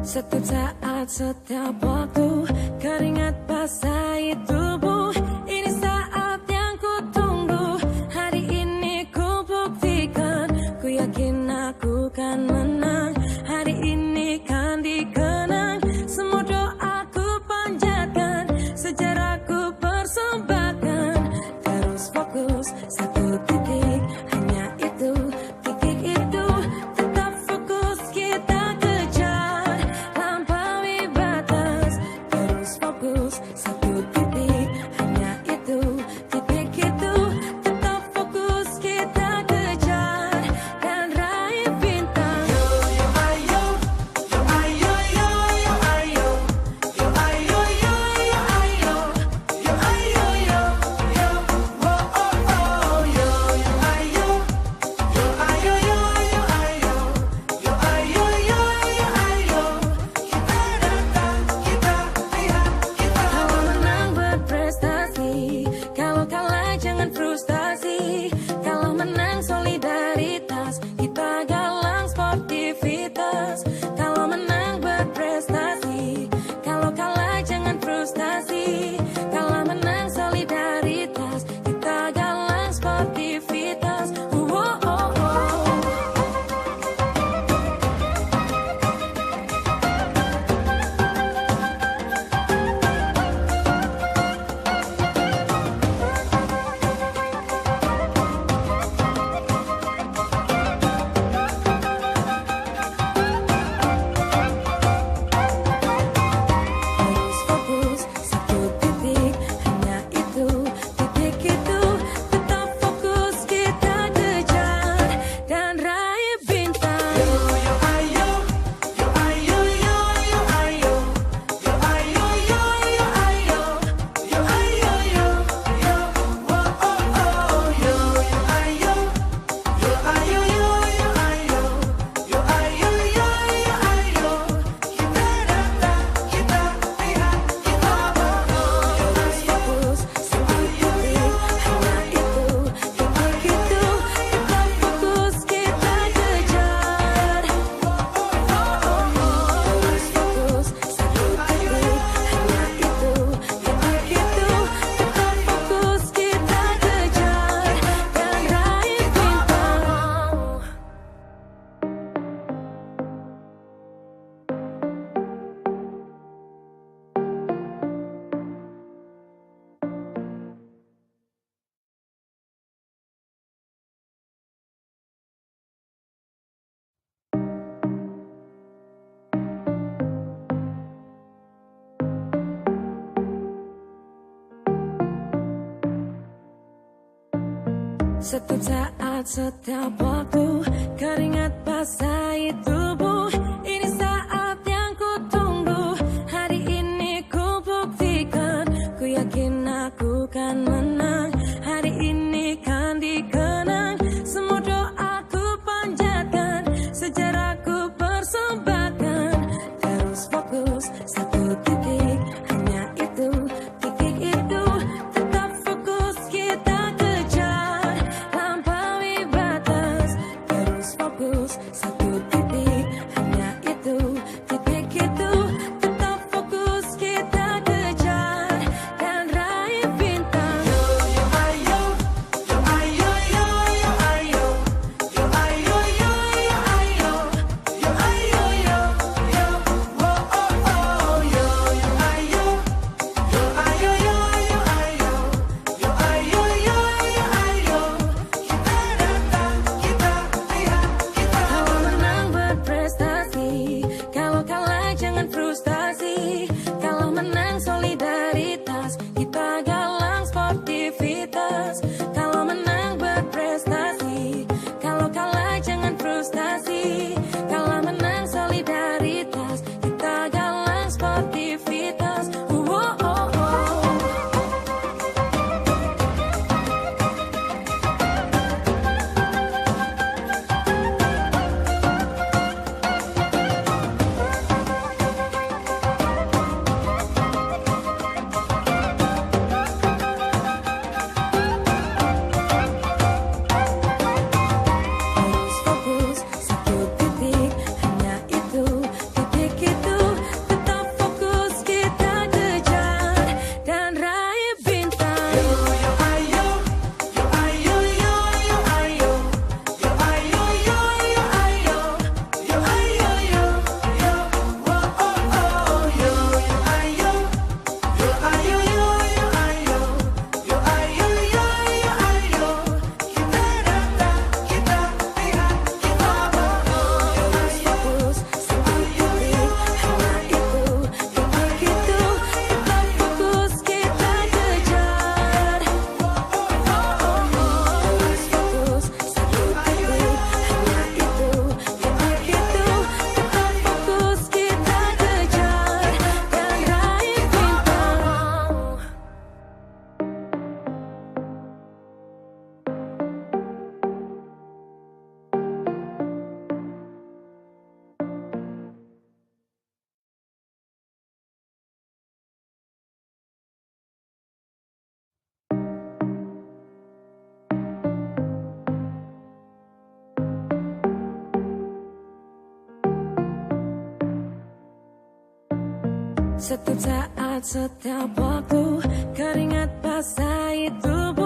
Setiap saat, setiap waktu, keringat basahi tubuh. Ini saat yang ku tunggu. Hari ini ku buktikan. Ku yakin aku kan menang. Hari ini kan dikenang. Semua doaku panjatkan, sejarahku persembahkan. Terus fokus, satu titik, hanya itu, titik itu. Tetap fokus, kita kejar, lampaui batas. Terus fokus, satu titik, hanya itu, titik itu. Tetap fokus, kita kejar, dan raih bintang. Yo yo ayo, yo ayo yo yo ayo, yo ayo yo yo ayo, yo ayo yo yo, oh oh oh, yo yo ayo, yo ayo yo yo ayo, yo ayo yo yo ayo. Kita datang, kita lihat, kita. Kalau menang berprestasi, kalau kalah jangan frustasi. Kalau menang solidaritas, kita galang sportivitas. Kalau menang berprestasi, kalau kalah jangan frustasi. Kalau menang solidaritas, kita galang sportivitas. Oh, oh, oh. Terus fokus, satu titik, hanya itu, titik itu. Tetap fokus, kita kejar, dan raih bintang. Yo yo ayo, yo ayo yo yo ayo, yo ayo yo yo ayo, yo ayo yo yo, oh oh oh, yo yo ayo, yo ayo yo yo ayo, yo ayo yo yo ayo. Kita datang, kita lihat, kita bawa. Terus fokus, satu titik, hanya itu, titik itu. Tetap fokus, kita kejar. Terus fokus, satu titik, hanya itu, titik itu. Tetap fokus, kita kejar, dan raih bintang. Setiap saat, setiap waktu, keringat basahi tubuh. Ini saat yang ku tunggu. Hari ini ku buktikan. Ku yakin aku kan menang. Hari ini kan dikenang. Semua doaku panjatkan, sejarahku persembahkan. Terus fokus, satu titik, hanya itu, titik itu. Tetap fokus, kita kejar, lampaui batas. Terus fokus, satu titik, hanya itu, titik itu. Tetap fokus, kita kejar, dan raih bintang. Yo Setiap saat, setiap waktu, keringat basahi tubuh.